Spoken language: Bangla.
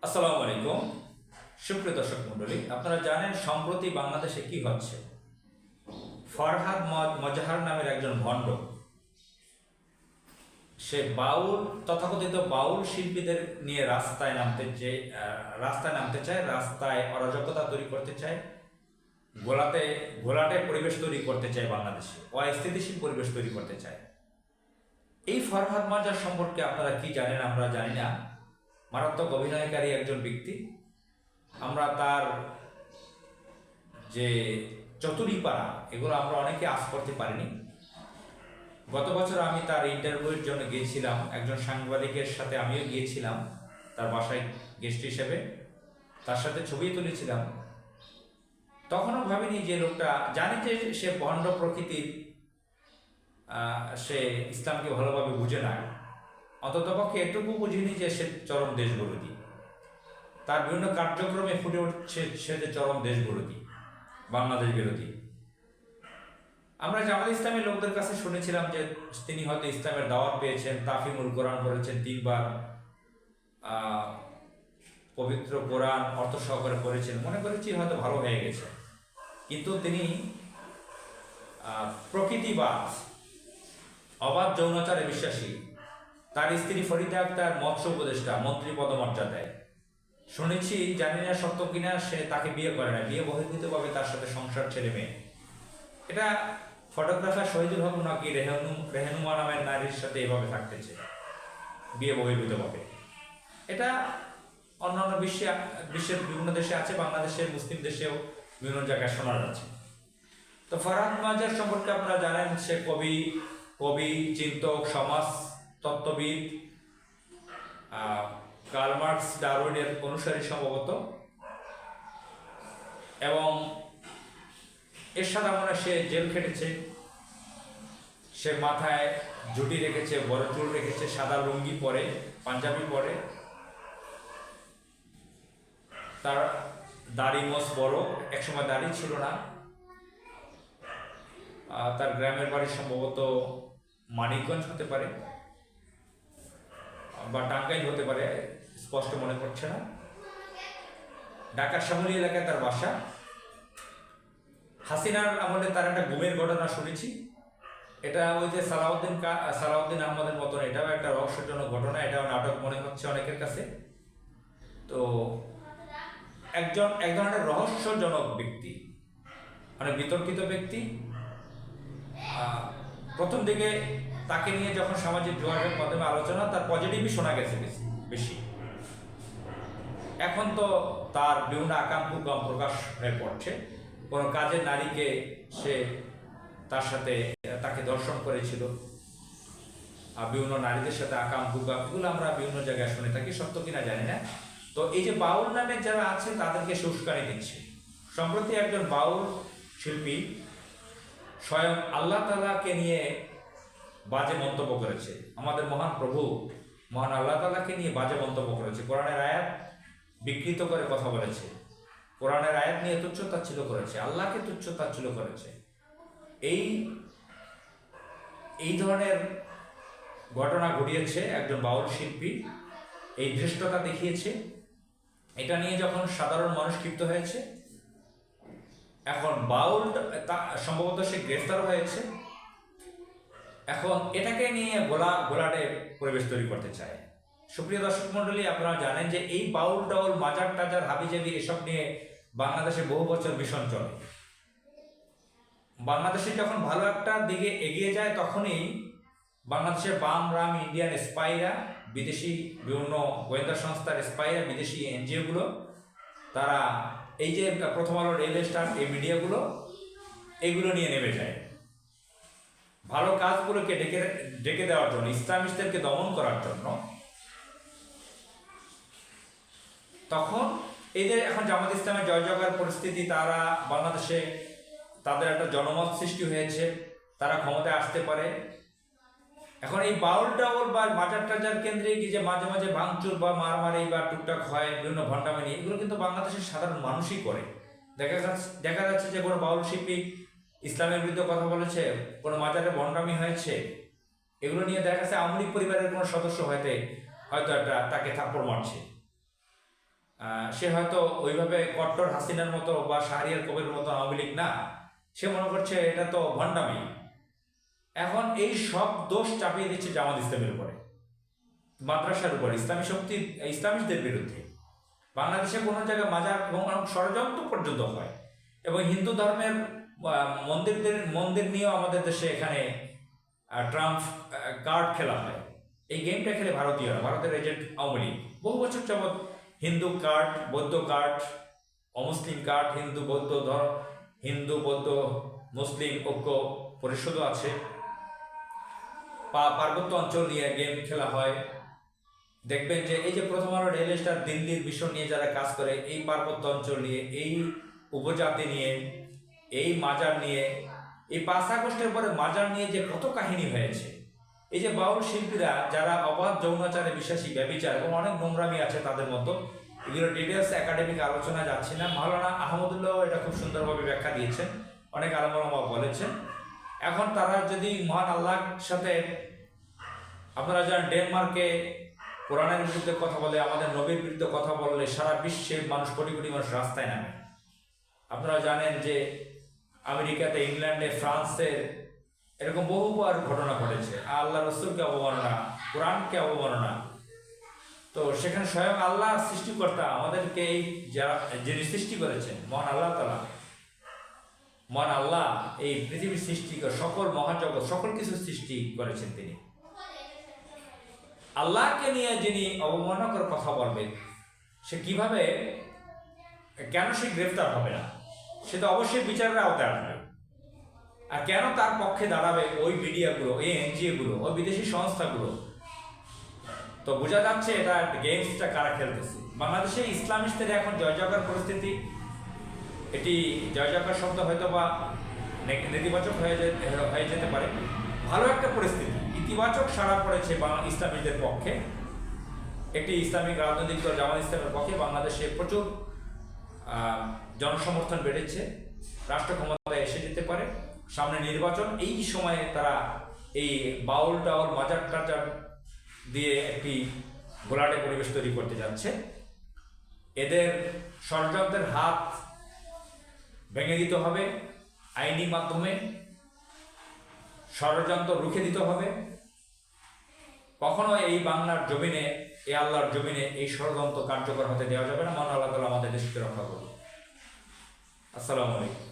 আসসালামু আলাইকুম। সুপ্রিয় দর্শক মণ্ডলী, আপনারা জানেন সম্প্রতি বাংলাদেশে কি হচ্ছে। ফরহাদ মজাহার নামের একজন ভণ্ড, সে বাউল তথাকথিত বাউল শিল্পীদের নিয়ে রাস্তায় রাস্তায় অরাজকতা তৈরি করতে চায়, ঘোলাটে পরিবেশ তৈরি করতে চায়, বাংলাদেশে অস্থিতিশীল পরিবেশ তৈরি করতে চায়। এই ফরহাদ মজার সম্পর্কে আপনারা কি জানেন? আমরা জানি না। মারাত্মক অভিনয়কারী একজন ব্যক্তি। আমরা তার যে চতুরিপাড়া, এগুলো আমরা অনেকে আশ করতে পারিনি। গত বছর আমি তার ইন্টারভিউয়ের জন্য গিয়েছিলাম, একজন সাংবাদিকের সাথে আমিও গিয়েছিলাম তার বাসায় গেস্ট হিসেবে, তার সাথে ছবি তুলেছিলাম। তখনও ভাবিনি যে লোকটা, জানি যে সে ভণ্ড প্রকৃতির, সে ইসলামকে ভালোভাবে বুঝে না, অন্ততপক্ষে এটুকু বুঝিনি যে সে চরম দেশ বিরোধী। তার বিভিন্ন কার্যক্রমে ফুটে উঠছে সে যে চরম দেশ বিরোধী, বাংলাদেশ বিরোধী। আমরা জামাত ইসলামের লোকদের কাছে শুনেছিলাম যে তিনি হয়তো ইসলামের দাওয়াত পেয়েছেন, তাফিমুল কোরআন করেছেন 3 বার, পবিত্র কোরআন অর্থ সহকারে করেছেন, মনে করেছি হয়তো ভালো হয়ে গেছে। কিন্তু তিনি প্রকৃতিবাদ, অবাধ যৌনাচারে বিশ্বাসী। তার স্ত্রী ফরিদা আক্তার মৎস্য উপদেষ্টা, মন্ত্রী পদমর্যাদায়। শুনেছি, জানি না সত্য কিনা, সে তাকে বিয়ে করে না, বিয়ে বহির্ভূতভাবে তার সাথে সংসার, ছেলে মেয়ে। এটা ফটোগ্রাফার শহীদুল হক নাকি রেহনুমা নামের নারীর সাথে এভাবে থাকতেছে বিয়ে বহির্ভূতভাবে। এটা অন্যান্য বিশ্বের বিভিন্ন দেশে আছে, বাংলাদেশের মুসলিম দেশেও বিভিন্ন জায়গায় শোনা যাচ্ছে। তো ফরহাদ মজার সম্পর্কে আপনারা জানেন, সে কবি, চিন্তক, সমাজ তত্ত্ববিদ, কার্ল মার্কস, ডারউইনের অনুসারী সম্ভবত। এবং এর সাথে আমরা সে জেল খেটেছে, সে মাথায় ঝুঁটি রেখেছে, বড় চুল রেখেছে, সাদা লুঙ্গি পরে, পাঞ্জাবি পরে, তার দাড়ি মোছ বড়, একসময় দাড়ি ছিল না। তার গ্রামের বাড়ি সম্ভবত মানিকগঞ্জ হতে পারে বা টাঙ্গাইল হতে পারে, স্পষ্ট মনে পড়ছে না। ঢাকার শ্যামলী এলাকায় তার বাসা। হাসিনার আমলে তার একটা গুমের ঘটনা শুনেছি। এটা ওই যে সালাউদ্দিন আহমদের মতন, এটাও একটা রহস্যজনক ঘটনা, এটাও নাটক মনে হচ্ছে অনেকের কাছে। তো এক ধরনের রহস্যজনক ব্যক্তি, অনেক বিতর্কিত ব্যক্তি। প্রথম দিকে তাকে নিয়ে যখন সামাজিক যোগাযোগ মাধ্যমে আলোচনা, তার পজিটিভই শোনা গেছে বেশি। এখন তো তার বিভিন্ন আকাম কুকাম প্রকাশ হয়ে পড়ছে। কোনো কাজের নারীকে সে তাকে দর্শন করেছিল, বিভিন্ন নারীদের সাথে আকাম কুকাম, এগুলো আমরা বিভিন্ন জায়গায় শুনে থাকি, সত্য কিনা জানি না। তো এই যে বাউল নামে যারা আছে তাদেরকে সে উস্কানি দিচ্ছে। সম্প্রতি একজন বাউল শিল্পী স্বয়ং আল্লাহ তাআলাকে নিয়ে বাজে মন্তব্য করেছে, আমাদের মহান প্রভু মহান আল্লাহ তাআলাকে নিয়ে বাজে মন্তব্য করেছে, কোরআনের আয়াত বিকৃত করে কথা বলেছে, কোরআনের আয়াত নিয়ে তুচ্ছ-তাচ্ছিল্য করেছে, আল্লাহকে তুচ্ছ-তাচ্ছিল্য করেছে। এই ধরনের ঘটনা ঘটিয়েছে একজন বাউল শিল্পী, এই ধৃষ্টতা দেখিয়েছে। এটা নিয়ে যখন সাধারণ মানুষ ক্ষিপ্ত হয়েছে, এখন বাউল সম্ভবত সে গ্রেফতার হয়েছে, এখন এটাকে নিয়ে গোলাটে পরিবেশ তৈরি করতে চায়। সুপ্রিয় দর্শক মন্ডলী, আপনারা জানেন যে এই বাউল টাউল, মাজার টাজার, হাবিজাবি, এসব নিয়ে বাংলাদেশে বহু বছর ভীষণ চলে। বাংলাদেশে যখন ভালো একটা দিকে এগিয়ে যায়, তখনই বাংলাদেশের বাম রাম ইন্ডিয়ান স্পাইরা, বিদেশি বিভিন্ন গোয়েন্দা সংস্থার স্পাইরা, বিদেশি এনজিওগুলো, তারা এই যে প্রথম আলো, রেল স্টার, এই মিডিয়াগুলো, এগুলো নিয়ে নেমে যায় ভালো কাজগুলোকে ডেকে দেওয়ার জন্য, ইসলামিস্টদেরকে দমন করার জন্য। তখন এই যে এখন জামাত ইসলামের জয় জয়কার পরিস্থিতি, তারা বাংলাদেশে তাদের একটা জনমত সৃষ্টি হয়েছে, তারা ক্ষমতায় আসতে পারে। এখন এই বাউল টাউল বা মাজার টাজার কেন্দ্রে গিয়ে যে মাঝে মাঝে ভাঙচুর বা মারামারি বা টুকটাক হয়, বিভিন্ন ভণ্ডামি, এগুলো কিন্তু বাংলাদেশের সাধারণ মানুষই করে। দেখা যাচ্ছে যে কোনো বাউল শিল্পী ইসলামের বিরুদ্ধে কথা বলেছে, কোনো মাজারে ভণ্ডামি হয়েছে, এগুলো নিয়ে দেখা যাচ্ছে আওয়ামী লীগ পরিবারের কোনো সদস্য হয়তো তাকে থাপ্পড় মারছে। সে হয়তো ওইভাবে কট্টর হাসিনার মতো বা শাহরিয়ার কবিরের মতো আওয়ামী লীগ না, সে মনে করছে এটা তো ভণ্ডামি। এখন এই সব দোষ চাপিয়ে দিচ্ছে জামাত ইসলামের উপরে, মাদ্রাসার উপরে, ইসলামী শক্তি, ইসলামিস্টদের বিরুদ্ধে। বাংলাদেশে কোনো জায়গায় মাজার এবং অনেক ষড়যন্ত্র পর্যন্ত হয়, এবং হিন্দু ধর্মের মন্দির নিয়েও আমাদের দেশে এখানে ট্রাম্প কার্ড খেলা হয়। এই গেমটা খেলে ভারতীয়রা, ভারতের এজেন্ট আওয়ামী লীগ বহু বছর যাবৎ হিন্দু কার্ড, বৌদ্ধ কার্ড, অমুসলিম কার্ড, হিন্দু বৌদ্ধ মুসলিম ঐক্য পরিষদও আছে। পার্বত্য অঞ্চল নিয়ে গেম খেলা হয়। দেখবেন যে এই যে প্রথম আলো ডেইলি স্টার দিল্লির বিষয় নিয়ে যারা কাজ করে, এই পার্বত্য অঞ্চল নিয়ে, এই উপজাতি নিয়ে, এই মাজার নিয়ে, এই 5 আগস্টের পরে মাজার নিয়ে যে কত কাহিনী হয়েছে। এই যে বাউল শিল্পীরা যারা অবাধ যৌনাচারে বিশ্বাসী, ব্যভিচার এবং অনেক নোংরামি আছে তাদের মতো, এগুলো ডিটেলস একাডেমিক আলোচনা যাচ্ছে না। মাওলানা আহমদুল্লাহ এটা খুব সুন্দরভাবে ব্যাখ্যা দিয়েছেন, অনেক আলেমা বলেছেন। এখন তারা যদি মহান আল্লাহর সাথে, আপনারা জানেন ডেনমার্কে কোরআনের বিরুদ্ধে কথা বলে, আমাদের নবীর বিরুদ্ধে কথা বললে সারা বিশ্বের মানুষ, কোটি কোটি মানুষ রাস্তায় নামে। আপনারা জানেন যে আমেরিকাতে, ইংল্যান্ডে, ফ্রান্সের এরকম বহুবার ঘটনা ঘটেছে, আল্লাহ রসুলকে অবমাননা, কোরআনকে অবমাননা। তো সেখানে স্বয়ং আল্লাহ সৃষ্টিকর্তা আমাদেরকে, এই যারা যিনি সৃষ্টি করেছেন মহান আল্লাহ তাআলা, মহান আল্লাহ এই পৃথিবীর সৃষ্টি, সকল মহাজগৎ, সকল কিছু সৃষ্টি করেছেন তিনি। আল্লাহকে নিয়ে যিনি অবমাননাকর কথা বলবেন, সে কিভাবে, কেন সে গ্রেফতার হবে না? সে তো অবশ্যই বিচারের আওতায় আসবে। আর কেন তার পক্ষে দাঁড়াবে ওই মিডিয়াগুলো, ওই এনজিওগুলো, ওই বিদেশি সংস্থাগুলো? তো বোঝা যাচ্ছে এটা গেমসটা কারা খেলতেছে। বাংলাদেশে ইসলামিস্টদের এখন জয় জয়কার পরিস্থিতি, এটি জয় জয়কার শব্দ হয়তো বা নেতিবাচক হয়ে যেতে পারে। ভালো একটা পরিস্থিতি, ইতিবাচক সাড়া পড়েছে ইসলামীদের পক্ষে। একটি ইসলামিক রাজনৈতিক দল জামাত ইসলামের পক্ষে বাংলাদেশে প্রচুর জনসমর্থন বেড়েছে, রাষ্ট্র ক্ষমতায় এসে যেতে পারে। সামনে নির্বাচন, এই সময়ে তারা এই বাউল টাউল মাজার টাজার দিয়ে একটি ঘোলাটে পরিবেশ তৈরি করতে যাচ্ছে। এদের ষড়যন্ত্রের হাত ভেঙে দিতে হবে, আইনি মাধ্যমে ষড়যন্ত্র রুখে দিতে হবে। কখনো এই বাংলার জমিনে, এই আল্লাহর জমিনে এই ষড়যন্ত্র কার্যকর হতে দেওয়া যাবে না। মহান আল্লাহ তাআলা আমাদের দেশকে রক্ষা করুন। আসসালামু আলাইকুম।